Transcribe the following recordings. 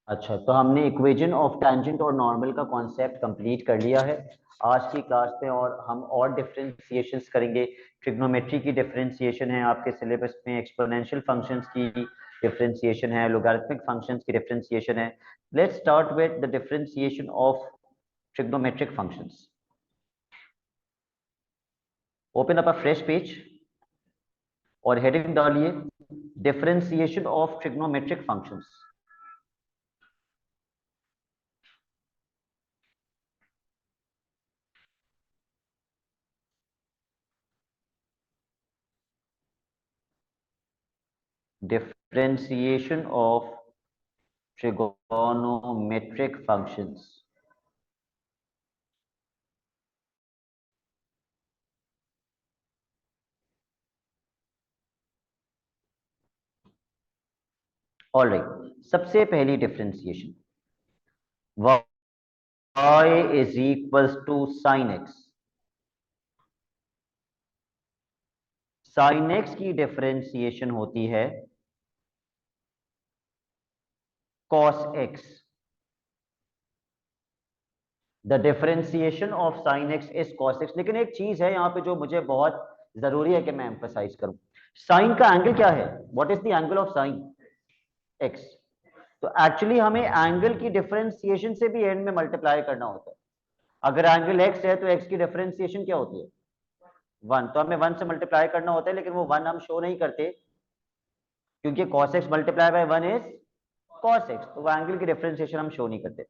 अच्छा, तो हमने इक्वेशन ऑफ टेंजेंट और नॉर्मल का कॉन्सेप्ट कंप्लीट कर लिया है आज की क्लास में। और हम और डिफरेंशिएशंस करेंगे। ट्रिग्नोमेट्री की डिफरेंशिएशन है आपके सिलेबस में, एक्सपोनेंशियल फंक्शंस की डिफरेंशिएशन है, लोगरिथमिक फंक्शंस की डिफरेंशिएशन है। Let's start with the differentiation of trigonometric functions. Open up a fresh page और हेडिंग डालिए differentiation of trigonometric functions. Differentiation of trigonometric functions. All right. सबसे पहली differentiation y is equals to sin x. sin x की differentiation होती है cos x. The differentiation of sin x is cos x। लेकिन एक चीज है यहाँ पे जो मुझे बहुत जरूरी है कि मैं एम्फसाइज करूं। साइन का एंगल क्या है? What is the angle of sine x? तो एक्चुअली हमें एंगल की डिफरेंशिएशन से भी एंड में मल्टीप्लाई करना होता है। अगर एंगल x है तो x की डिफरेंशिएशन क्या होती है? 1। तो हमें 1 से मल्टीप्लाई करना होता है, लेकिन वो 1 हम शो नहीं करते क्योंकि cos x multiply by 1 is cos x। तो वो एंगल की डिफरेंशिएशन हम शो नहीं करते।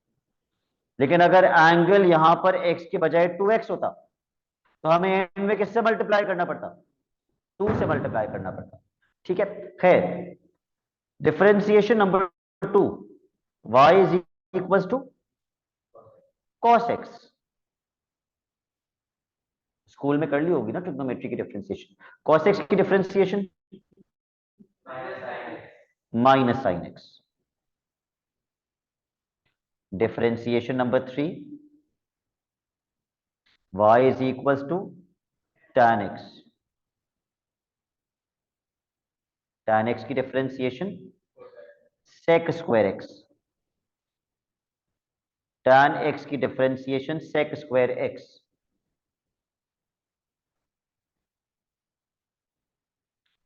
लेकिन अगर एंगल यहां पर x के बजाय 2x होता तो हमें एंड में किससे मल्टीप्लाई करना पड़ता? 2 से मल्टीप्लाई करना पड़ता। ठीक है, खैर। Differentiation number 2, y is equal to cos x। School में कर ली होगी ना ट्रिग्नोमेट्री की डिफरेंशिएशन। cos x की differentiation minus sine x। Differentiation number 3, y is equal to tan x। tan x की differentiation sec square x। tan x की differentiation sec square x।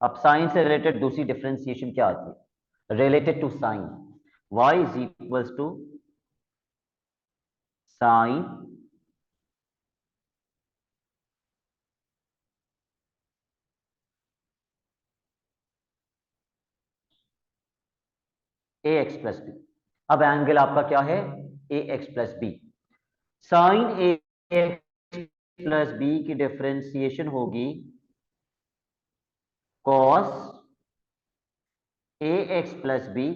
अब साइन से रिलेटेड दूसरी डिफरेंशिएशन क्या आती है? Related to sine, y is equal to sine a x plus b. अब angle आपका क्या है? A x plus b. Sine a x plus b की डिफरेंशिएशन होगी cos a x plus b,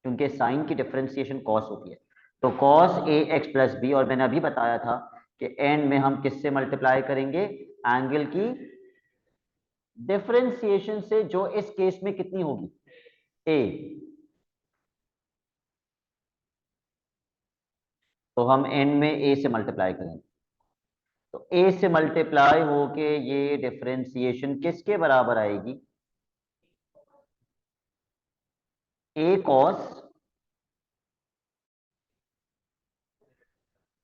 क्योंकि साइन की डिफरेंशिएशन कॉस होती है। तो cos a x plus b, और मैंने अभी बताया था कि एंड में हम किससे मल्टीप्लाई करेंगे? एंगल की डिफरेंशिएशन से, जो इस केस में कितनी होगी? ए। तो हम एंड में ए से मल्टीप्लाई करेंगे। तो ए से मल्टीप्लाई होके ये डिफरेंशिएशन किसके बराबर आएगी? ए cos,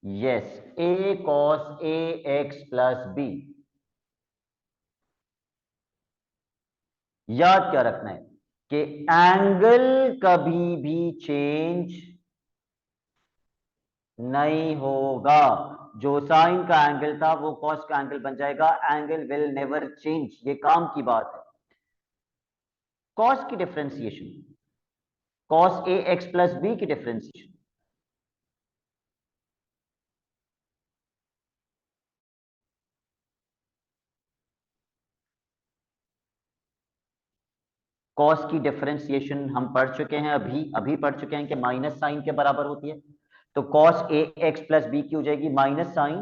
yes, A cos a x plus B. याद क्या रखना है कि एंगल कभी भी चेंज नहीं होगा। जो साइन का एंगल था वो कॉस का एंगल बन जाएगा। एंगल विल नेवर चेंज, ये काम की बात है। कॉस की differentiation, cos a x plus b की डिफरेंशिएशन, कॉस की डिफरेंशिएशन हम पढ़ चुके हैं, अभी अभी पढ़ चुके हैं कि माइनस साइन के बराबर होती है। तो cos a x plus b की हो जाएगी minus sign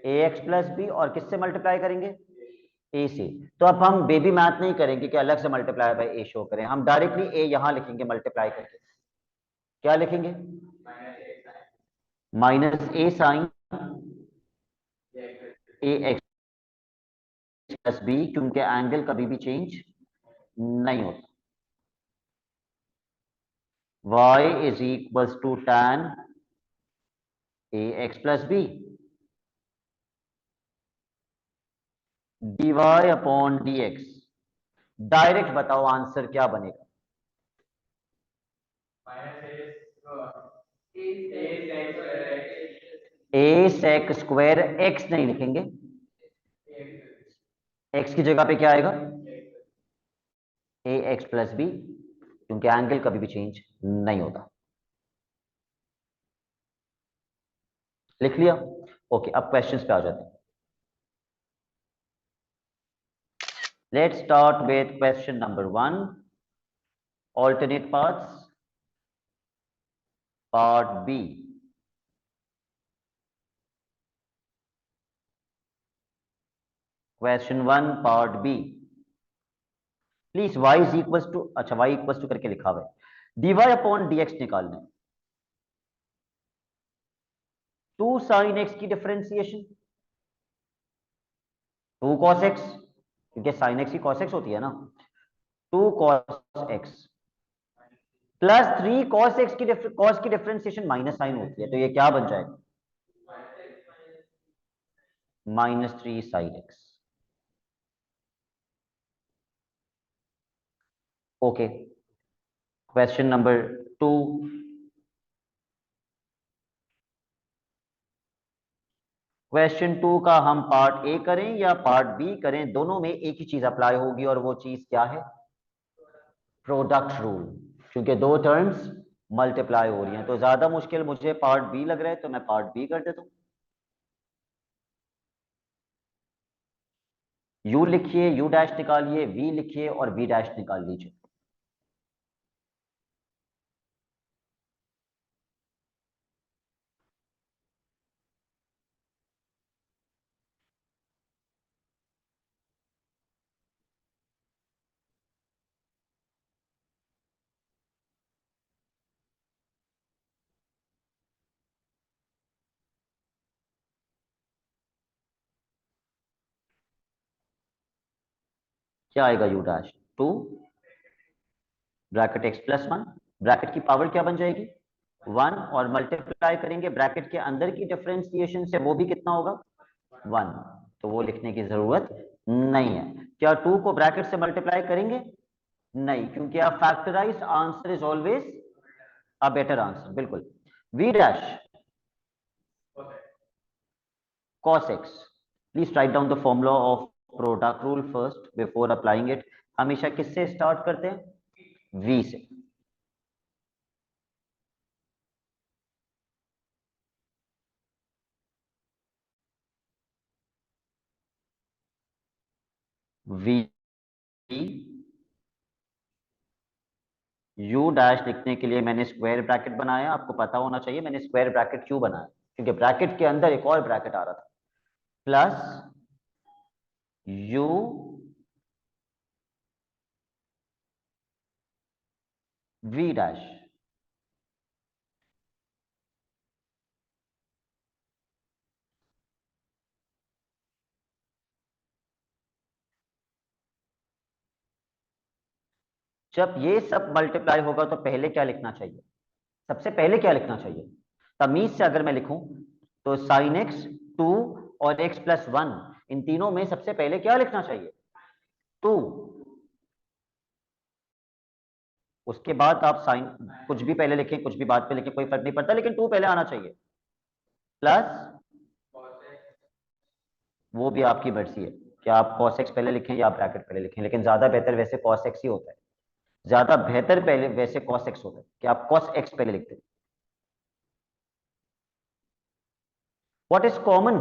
a x plus b, और किससे मल्टीप्लाई करेंगे? ए से। तो अब हम बेबी मैथ नहीं करेंगे कि अलग से मल्टीप्लाई बाय ए शो करें, हम डायरेक्टली ए यहां लिखेंगे मल्टीप्लाई करके। क्या लिखेंगे? Minus a sine a x plus b, क्योंकि एंगल कभी भी चेंज नहीं होता। y is equals to tan a x plus b dy upon d x. Direct बताओ आंसर क्या बनेगा। ए सेक स्क्वायर एक्स नहीं लिखेंगे, एक्स की जगह पे क्या आएगा, ए एक्स प्लस बी, क्योंकि एंगल कभी भी चेंज नहीं होता। लिख लिया। ओके, अब क्वेश्चंस पे आ जाते हैं। Let's start with question number 1, alternate paths, part B। Question 1 part b. Please y is equal to, अच्छा y इक्वल टू करके लिखा हुआ है, dy अपॉन dx निकालना है। 2 sin x की डिफरेंशिएशन, 2 cos x, क्योंकि sin x की cos x होती है ना, 2 cos x plus 3 cos x की cos की डिफरेंशिएशन माइनस साइन होती है, तो ये क्या बन जाएगा, -3 sin x। Okay, question number 2। Question 2 का हम पार्ट ए करें या पार्ट बी करें, दोनों में एक ही चीज अप्लाई होगी, और वो चीज क्या है, प्रोडक्ट रूल। क्योंकि दो टर्म्स मल्टीप्लाई हो रही हैं, तो ज्यादा मुश्किल मुझे पार्ट बी लग रहा है, तो मैं पार्ट बी कर देता हूं। यू लिखिए, यू डैश निकालिए, वी लिखिए और वी डैश निकाल लीजिए। क्या आएगा, you dash 2 bracket x plus 1, bracket की पावर क्या बन जाएगी 1, और मल्टीप्लाई करेंगे ब्रैकेट के अंदर की डिफरेंशिएशन से, वो भी कितना होगा 1, तो वो लिखने की जरूरत नहीं है। क्या 2 को ब्रैकेट से मल्टीप्लाई करेंगे, नहीं, क्योंकि आप factorize answer is always a better answer. बिल्कुल। V dash cos x, please write down the formula of product rule first before applying it। हमेशा किससे स्टार्ट करते हैं, v से। v u डैश लिखने के लिए मैंने स्क्वायर ब्रैकेट बनाया, आपको पता होना चाहिए मैंने स्क्वायर ब्रैकेट क्यों बनाया, क्योंकि ब्रैकेट के अंदर एक और ब्रैकेट आ रहा था, प्लस u v डैश। जब ये सब मल्टीप्लाई होगा तो पहले क्या लिखना चाहिए, सबसे पहले क्या लिखना चाहिए, तमीज से अगर मैं लिखूं तो साइन एक्स 2 और एक्स प्लस 1, इन तीनों में सबसे पहले क्या लिखना चाहिए, 2। उसके बाद आप साइन कुछ भी पहले लिखें, कुछ भी बाद पे लिखें, कोई फर्क नहीं पड़ता, लेकिन 2 पहले आना चाहिए। प्लस, वो भी आपकी मर्जी है कि आप cos x पहले लिखें या ब्रैकेट पहले लिखें, लेकिन ज्यादा बेहतर वैसे cos x ही होता है, ज्यादा बेहतर पहले वैसे cos x होता है कि आप cos x पहले लिखते हैं। What is common,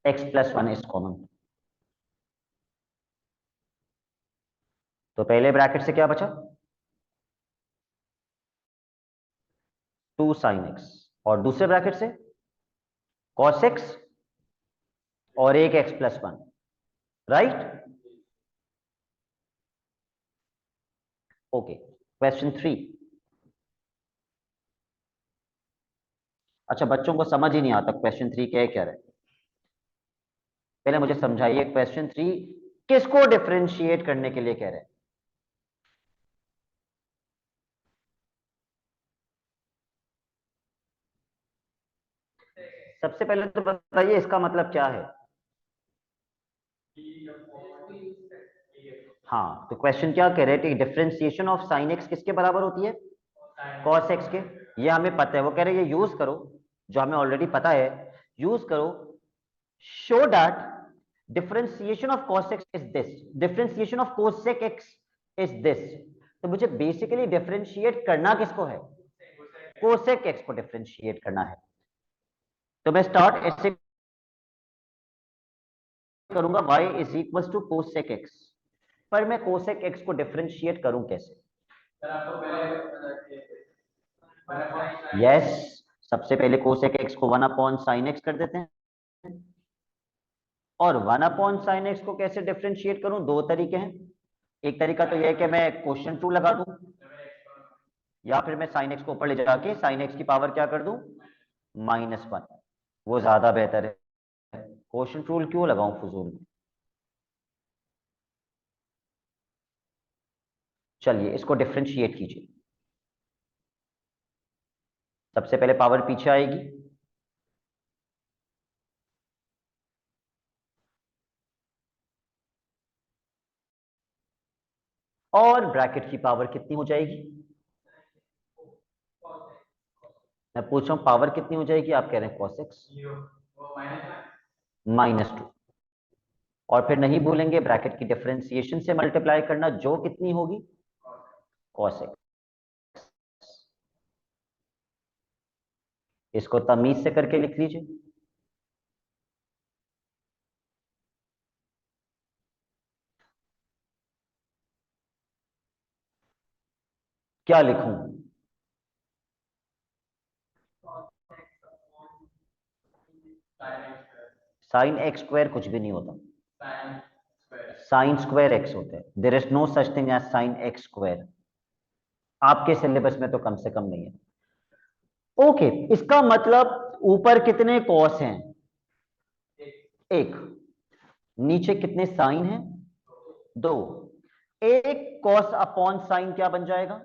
x plus 1 is common, तो पहले ब्रैकेट से क्या बचा, 2 sin x, और दूसरे ब्रैकेट से cos x और एक x plus 1, right. Okay, question 3। अच्छा, बच्चों को समझ ही नहीं आता क्वेश्चन 3 क्या है, क्या रहा है, पहले मुझे समझाइए क्वेश्चन 3 किसको डिफरेंशिएट करने के लिए कह रहे हैं? सबसे पहले तो बताइए इसका मतलब क्या है। हाँ, तो क्वेश्चन क्या कह रहे हैं कि डिफरेंशिएशन ऑफ साइन एक्स किसके बराबर होती है? कॉस एक्स के। ये हमें पता है, वो कह रहे हैं ये यूज करो, जो हमें ऑलरेडी पता है, यूज करो। Show that differentiation of cos x is this, differentiation of cosec x is this. तो मुझे बेसिकली डिफरेंशिएट करना किसको है? cosec x को डिफरेंशिएट करना है। तो मैं स्टार्ट ऐसे करूंगा, y is equal to cosec x। पर मैं cosec x को डिफरेंशिएट करूं कैसे? यस, सबसे पहले cosec x को 1 अपॉन sin x कर देते हैं। और 1 अपॉन साइन एक्स को कैसे डिफरेंशिएट करूं? दो तरीके हैं। एक तरीका तो यह है कि मैं क्वोशिएंट रूल लगा दूं, या फिर मैं साइन एक्स को ऊपर ले जाके साइन एक्स की पावर क्या कर दूं? -1। वो ज्यादा बेहतर है। क्वोशिएंट रूल क्यों लगाऊं फजूल में? चलिए इसको डिफरेंशिएट कीजिए। सबसे पहले पावर पीछे आएगी, और ब्रैकेट की पावर कितनी हो जाएगी? मैं पूछ रहा हूं पावर कितनी हो जाएगी, आप कह रहे हैं cos x -2। और फिर नहीं भूलेंगे ब्रैकेट की डिफरेंशिएशन से मल्टीप्लाई करना, जो कितनी होगी? cos x। इसको तमीज से करके लिख लीजिए। क्या लिखूं? साइन एक्स स्क्वायर कुछ भी नहीं होता, साइन स्क्वायर एक्स होता है। There is no such thing as sine x square. आपके सिलेबस में तो कम से कम नहीं है। ओके, इसका मतलब ऊपर कितने कॉस हैं? एक। नीचे कितने साइन हैं? दो। एक कॉस अपॉन साइन क्या बन जाएगा?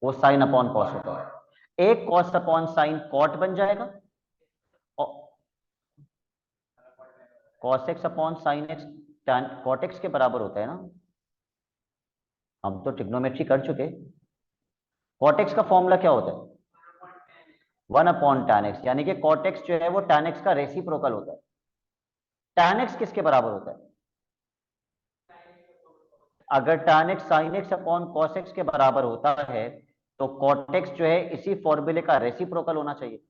वो साइन अपॉन कॉस होता है। एक कॉस अपॉन साइन कॉट बन जाएगा। और cos x upon sine x tan cot x के बराबर होता है ना। हम तो ट्रिग्नोमेट्री कर चुके। कॉट एक्स का फॉर्मूला क्या होता है? 1/tan x, यानी कि कॉट एक्स जो है वो tan x का रेसिप्रोकल होता है। tan x किसके बराबर होता है? अगर tan x sin x upon cos x के बराबर होता है, तो cot x जो है इसी फॉर्मूले का रेसिप्रोकल होना चाहिए,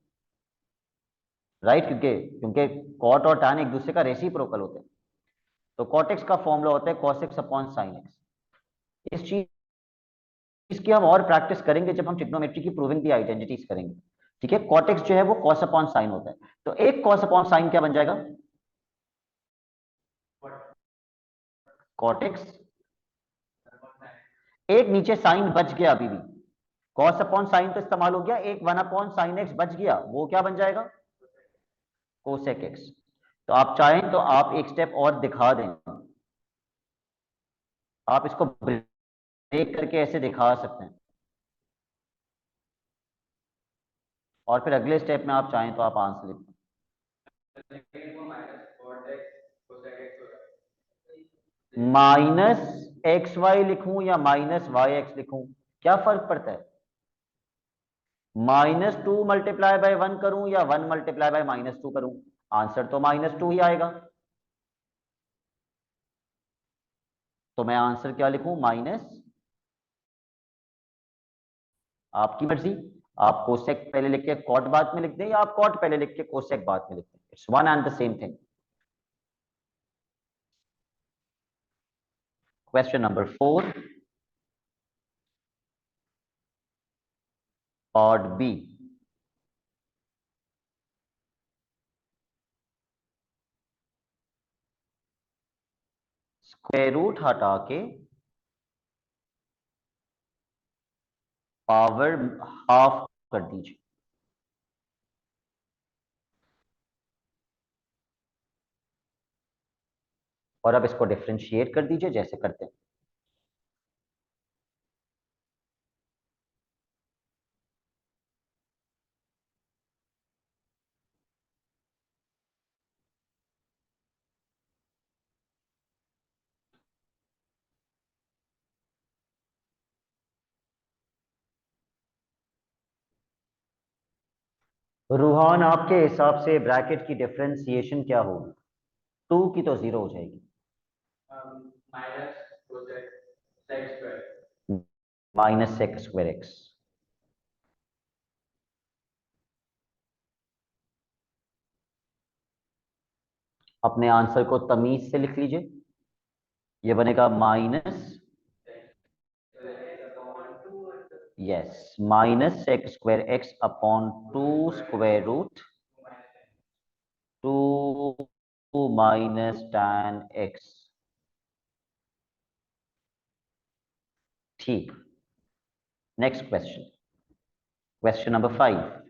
राइट? क्योंकि क्योंकि cot और tan एक दूसरे का रेसिप्रोकल होते हैं। तो cot x का फॉर्मूला होता है cos x upon sin x। इस चीज इसकी हम और प्रैक्टिस करेंगे जब हम ट्रिग्नोमेट्री की प्रूविंग दी आइडेंटिटीज करेंगे। ठीक है, cot x जो है वो cos अपॉन sin होता है। तो एक cos अपॉन sin क्या बन जाएगा? cot x। एक नीचे साइन बच गया अभी भी, cos अपॉन साइन तो इस्तेमाल हो गया, एक 1 अपॉन साइन एक्स बच गया, वो क्या बन जाएगा? Cosec x. तो आप चाहें तो आप एक स्टेप और दिखा दें, आप इसको ब्रेक करके ऐसे दिखा सकते हैं, और फिर अगले स्टेप में आप चाहें तो आप आंसर लिख दें। -xy लिखूं या -yx लिखूं, क्या फर्क पड़ता है? -2 मल्टीप्लाई बाय 1 करूं या 1 मल्टीप्लाई बाय -2 करूं, आंसर तो -2 ही आएगा। तो मैं आंसर क्या लिखूं? माइनस, आपकी मर्जी। आप कोसेक पहले लिख के कॉट बाद में लिख दें, या आप कॉट पहले लिख के कोसेक बाद में लिख दें, it's one and the same thing. Question number 4, part b. Square root हटा के पावर हाफ कर दीजिए। और अब इसको डिफरेंशिएट कर दीजिए जैसे करते हैं। रूहान, आपके हिसाब से ब्रैकेट की डिफरेंशिएशन क्या होगी? 2 की तो 0 हो जाएगी। Minus sec square x. अपने आंसर को तमीज से लिख लीजिए। ये बनेगा minus, yes, minus sec square x upon 2 square root 2 minus tan x. ठीक। Next question, question number 5।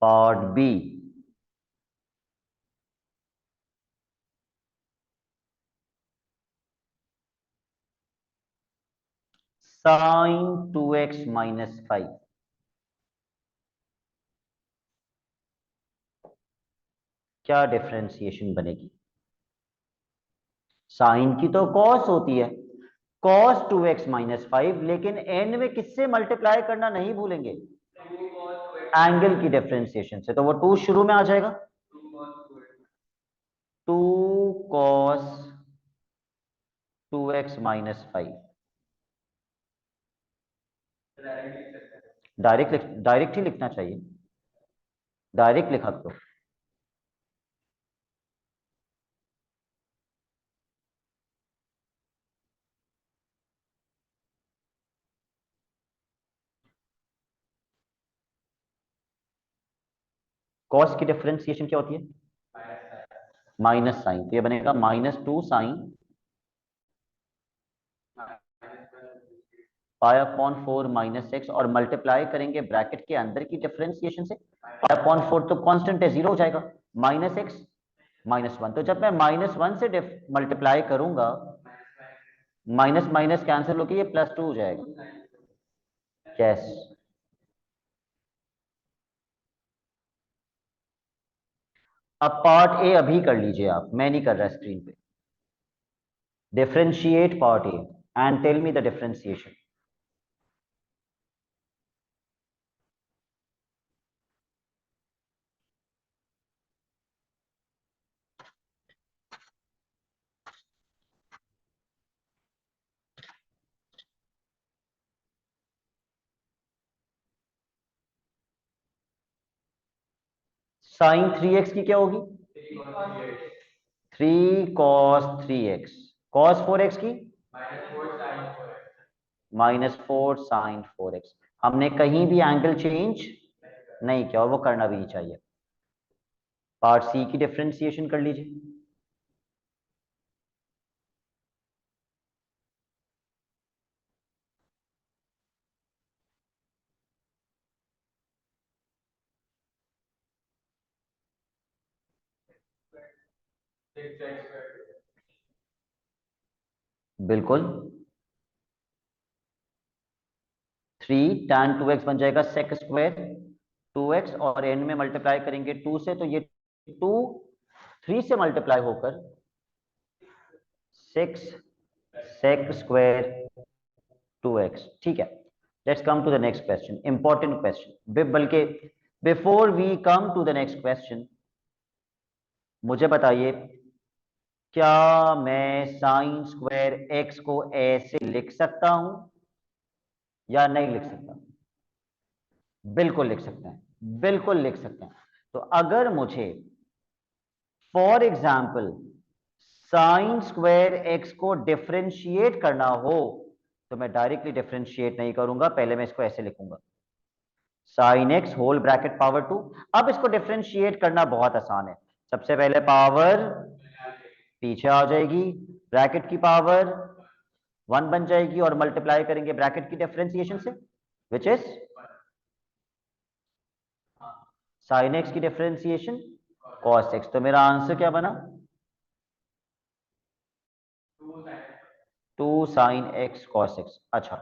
Part B. Sine 2x minus 5। क्या डिफरेंशिएशन बनेगी? साइन की तो कॉस होती है, कॉस 2x माइनस 5, लेकिन एंड में किससे मल्टीप्लाई करना नहीं भूलेंगे? एंगल की डिफरेंशिएशन से। तो वो 2 शुरू में आ जाएगा, 2 कॉस 2x माइनस 5। डायरेक्ट ही लिखना चाहिए, डायरेक्ट लिखा करो। कॉस की डिफरेंशिएशन क्या होती है? Minus sine. तो ये बनेगा -2 sine pi upon 4 minus x, और मल्टीप्लाई करेंगे ब्रैकेट के अंदर की डिफरेंशिएशन से। पाई अपॉन 4 तो कांस्टेंट है, 0 हो जाएगा, -x -1। तो जब मैं -1 से मल्टीप्लाई करूंगा, माइनस माइनस कैंसिल होकर ये +2 हो जाएगा। यस। अब पार्ट ए अभी कर लीजिए आप, मैं नहीं कर रहा स्क्रीन पे। Differentiate part a and tell me the differentiation. Sine 3x की क्या होगी? 3 cos 3x। cos 4x की -4 sin 4x। हमने कहीं भी एंगल चेंज नहीं किया, और वो करना भी नहीं चाहिए। पार्ट सी की डिफरेंशिएशन कर लीजिए। बिल्कुल। 3 tan 2x बन जाएगा सेक स्क्वायर 2x, और एंड में मल्टीप्लाई करेंगे 2 से, तो ये 2 3 से मल्टीप्लाई होकर 6 सेक स्क्वायर 2x। ठीक है। Let's come to the next question, important question. बल्कि before we come to the next question, मुझे बताइए, क्या मैं साइन स्क्वायर एक्स को ऐसे लिख सकता हूं या नहीं लिख सकता? बिल्कुल लिख सकते हैं, बिल्कुल लिख सकते हैं। तो अगर मुझे for example sine square x को डिफरेंशिएट करना हो, तो मैं डायरेक्टली डिफरेंशिएट नहीं करूंगा, पहले मैं इसको ऐसे लिखूंगा, sine x whole bracket power 2। अब इसको डिफरेंशिएट करना बहुत आसान है। सबसे पहले पावर पीछे आ जाएगी, ब्रैकेट की पावर 1 बन जाएगी, और मल्टीप्लाई करेंगे ब्रैकेट की डिफरेंशिएशन से, विच इज साइन एक्स की डिफरेंशिएशन कॉस एक्स। तो मेरा आंसर क्या बना? 2 साइन एक्स कॉस एक्स। अच्छा,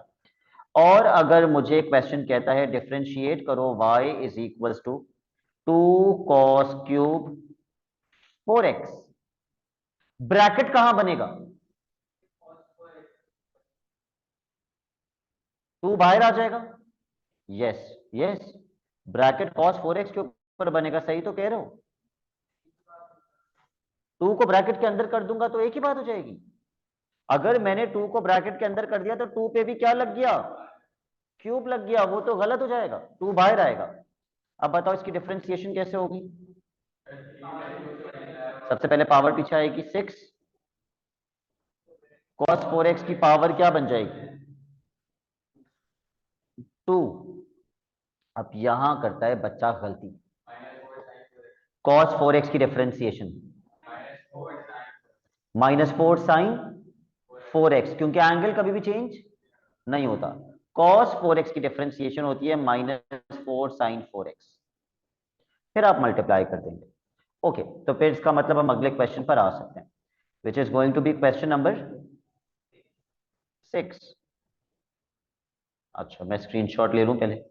और अगर मुझे क्वेश्चन कहता है डिफरेंशिएट करो y is equals to 2 cos cube 4x, bracket कहां बनेगा? 2 बाहर आ जाएगा। Yes, yes, bracket cos 4x के ऊपर बनेगा। सही तो कह रहे हो। 2 को ब्रैकेट के अंदर कर दूंगा तो एक ही बात हो जाएगी। अगर मैंने 2 को ब्रैकेट के अंदर कर दिया तो 2 पे भी क्या लग गया? क्यूब लग गया। वो तो गलत हो जाएगा, 2 बाहर आएगा। अब बताओ इसकी डिफरेंशिएशन कैसे होगी? सबसे पहले पावर पीछे आएगी 6, cos 4x की पावर क्या बन जाएगी? 2। अब यहां करता है बच्चा गलती। cos 4x की डिफरेंशिएशन -4 साइन 4x, क्योंकि एंगल कभी भी चेंज नहीं होता। cos 4x की डिफरेंशिएशन होती है -4 साइन 4x। फिर आप मल्टीप्लाई कर देंगे। ओके, तो फिर इसका मतलब हम अगले क्वेश्चन पर आ सकते हैं, which is going to be question number 6। अच्छा, मैं स्क्रीनशॉट ले लूं पहले।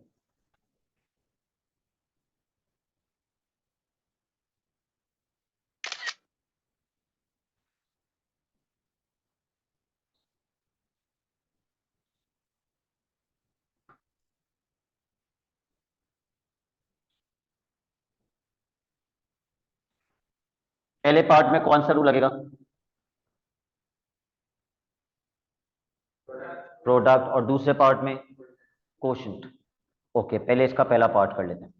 पहले पार्ट में कौन सा रूल लगेगा? प्रोडक्ट। और दूसरे पार्ट में कोशेंट। ओके, पहले इसका पहला पार्ट कर लेते हैं।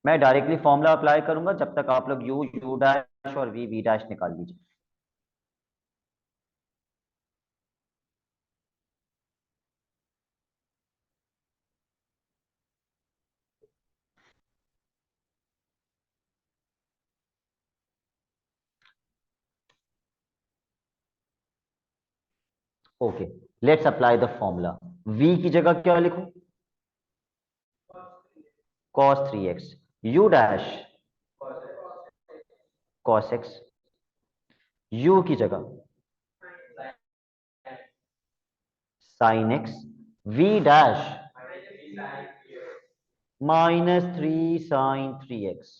मैं डायरेक्टली फॉर्मूला अप्लाई करूंगा, जब तक आप लोग यू यू डैश और वी वी डैश निकाल लीजिए। Okay, let's apply the formula. v की जगह क्या लिखूं? cos 3x। u dash cos x। u की जगह sin x। v dash -3 sin 3x।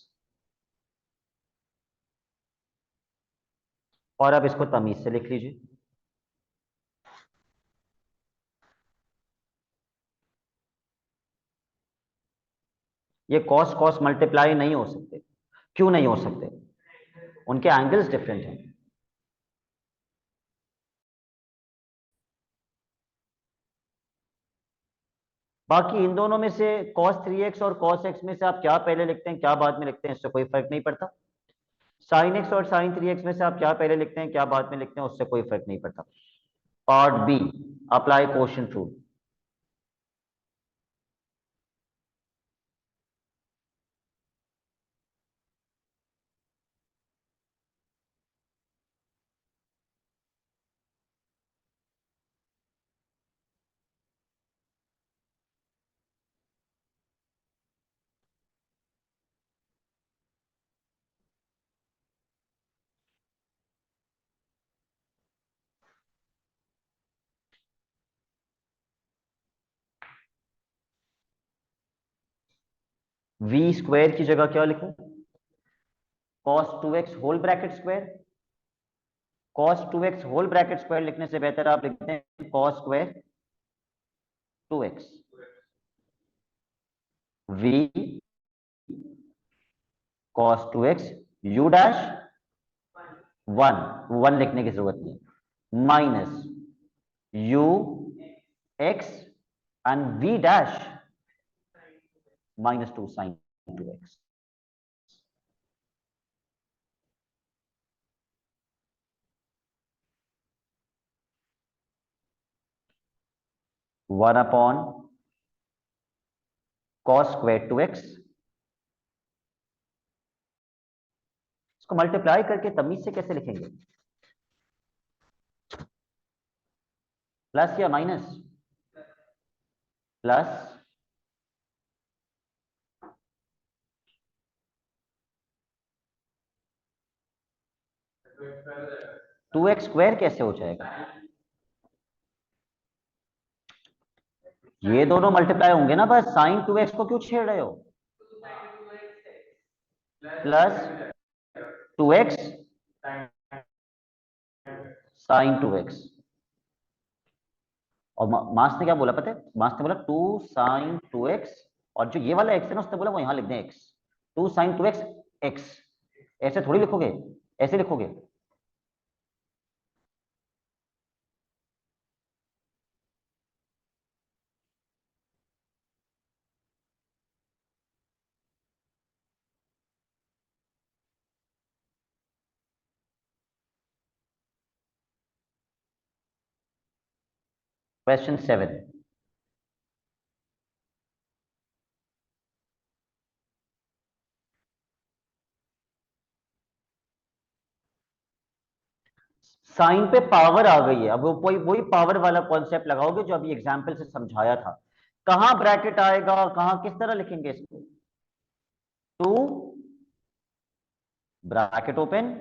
और अब इसको तमीज से लिख लीजिए। ये कॉस कॉस मल्टीप्लाई नहीं हो सकते। क्यों नहीं हो सकते? उनके एंगल्स डिफरेंट हैं। बाकी इन दोनों में से cos 3x और cos x में से आप क्या पहले लिखते हैं क्या बाद में लिखते हैं, इससे कोई फर्क नहीं पड़ता। sin x और sin 3x में से आप क्या पहले लिखते हैं क्या बाद में लिखते हैं, उससे कोई फर्क नहीं पड़ता। Part b, apply quotient rule. v square की जगह क्या लिखूं? cos 2x whole bracket square. cos 2x whole bracket square लिखने से बेहतर आप लिखते हैं cos square 2x। v cos 2x u dash 1, 1 लिखने की जरूरत नहीं, minus u x and v dash -2 sin 2x। 1 upon cos square 2x। इसको मल्टीप्लाई करके तमीज से कैसे लिखेंगे? प्लस या माइनस? प्लस 2x² कैसे हो जाएगा? ये दोनों मल्टीप्लाई होंगे ना, बस साइन 2x को क्यों छेड़ रहे हो? Plus 2x sine 2x। और मास ने क्या बोला पता है? मास ने बोला 2 sin 2x, और जो ये वाला x है ना उसने बोला वो यहां लिख दें x। 2 sin 2x x। ऐसे थोड़ी लिखोगे, ऐसे लिखोगे। क्वेश्चन 7। साइन पे पावर आ गई है, अब वो वही वही पावर वाला कॉन्सेप्ट लगाओगे जो अभी एग्जाम्पल से समझाया था। कहां ब्रैकेट आएगा, कहां किस तरह लिखेंगे इसको? 2 bracket open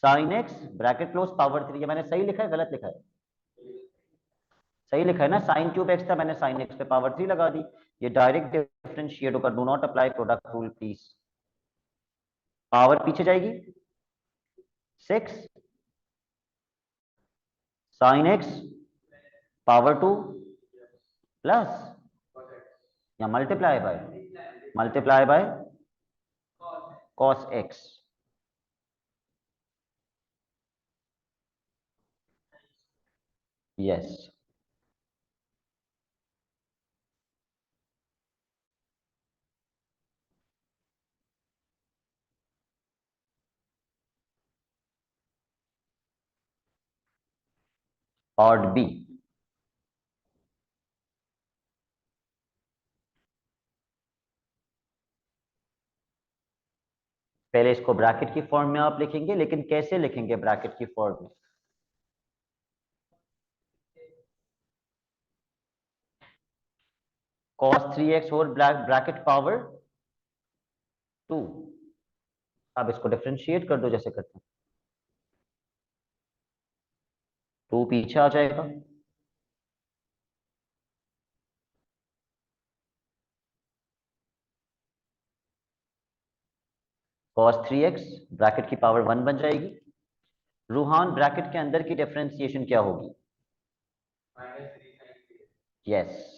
sine x bracket close power 3। ये मैंने सही लिखा है गलत लिखा है? सही लिखा है ना, साइन क्यूब एक्स था, मैंने साइन एक्स पे पावर 3 लगा दी। ये डायरेक्ट डिफरेंशिएट होगा, do not apply product rule please. Power पीछे जाएगी, 6 साइन एक्स पावर 2 प्लस या multiply by cos x. Yes. Part B. पहले इसको ब्रैकेट की फॉर्म में आप लिखेंगे, लेकिन कैसे लिखेंगे ब्रैकेट की फॉर्म में? cos 3x और ब्रैकेट पावर 2। अब इसको डिफरेंशिएट कर दो जैसे करते हैं, 2 पीछे आ जाएगा, cos 3x ब्रैकेट की पावर 1 बन जाएगी। रूहान ब्रैकेट के अंदर की डिफरेंशिएशन क्या होगी? यस।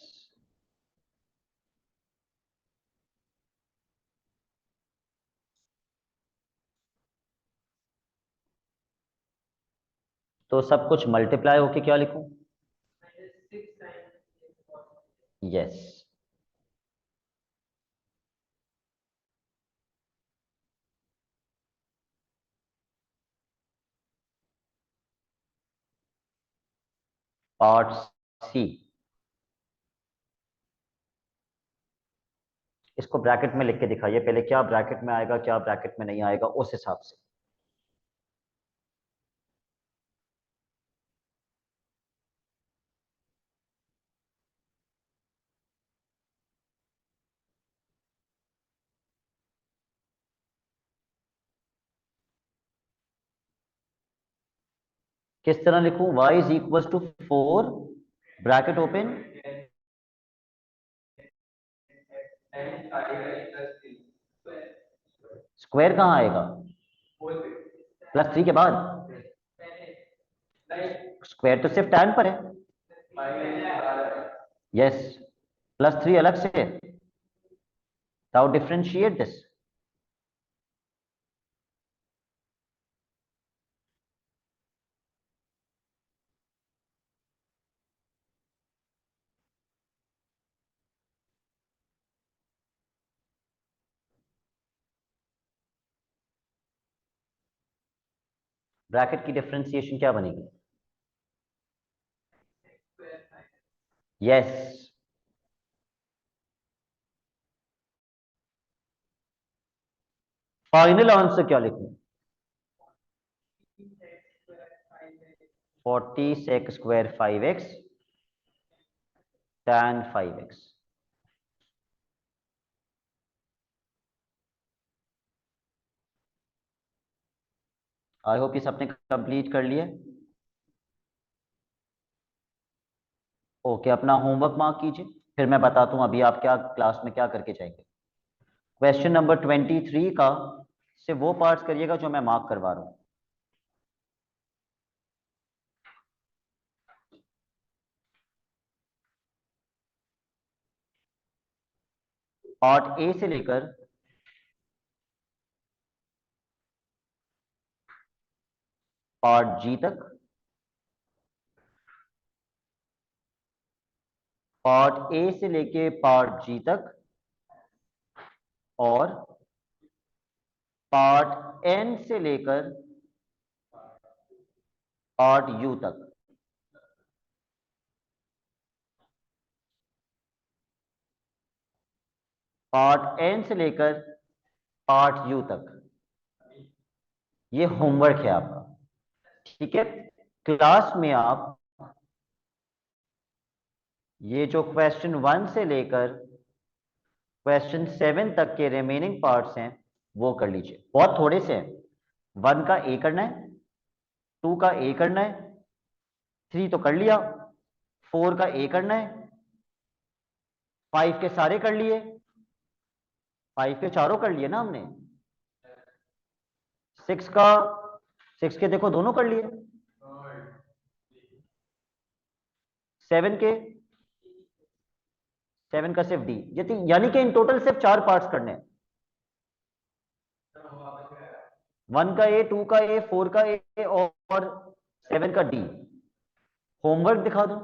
तो सब कुछ मल्टीप्लाई होके क्या लिखूं? यस। Part C. इसको ब्रैकेट में लिख के दिखाइए पहले, क्या ब्रैकेट में आएगा क्या ब्रैकेट में नहीं आएगा, उस हिसाब से। किस तरह लिखूं? y is equal to 4 bracket open square कहां आएगा? +3 के बाद स्क्वायर तो सिर्फ tan पर है। यस। +3 अलग से। Now differentiate this. ब्रैकेट की डिफरेंशिएशन क्या बनेगी? यस। फाइनल आंसर क्या लिखूं? 40 sec² 5x tan 5x। I hope ये सबने कंप्लीट कर लिया। ओके, अपना होमवर्क मार्क कीजिए, फिर मैं बताता हूं अभी आप क्या क्लास में क्या करके जाएंगे। क्वेश्चन नंबर 23 का से वो पार्ट्स करिएगा जो मैं मार्क करवा रहा हूं। पार्ट ए से लेकर पार्ट जी तक, पार्ट ए से लेके पार्ट जी तक, और पार्ट एन से लेकर पार्ट यू तक। पार्ट एन से लेकर पार्ट यू तक, ये होमवर्क है आपका। ठीक है, क्लास में आप ये जो क्वेश्चन 1 से लेकर क्वेश्चन 7 तक के रिमेनिंग पार्ट्स हैं वो कर लीजिए, बहुत थोड़े से हैं। 1 का ए करना है, 2 का ए करना है, 3 तो कर लिया, 4 का ए करना है, 5 के सारे कर लिए, 5 के चारों कर लिए ना हमने। 6 का 6 के देखो दोनों कर लिए, 7 के 7 का सिर्फ डी, यानी कि इन टोटल सिर्फ 4 पार्ट्स करने हैं। 1 का ए, 2 का ए, 4 का ए और 7 का डी। होमवर्क दिखा दो।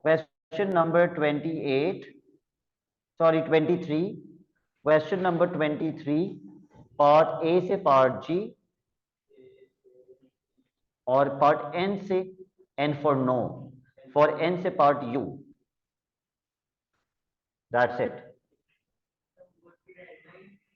Question number 28, sorry 23, question number 23 part A से पार्ट जी और पार्ट एन से, N for no, for N से पार्ट यू। That's it.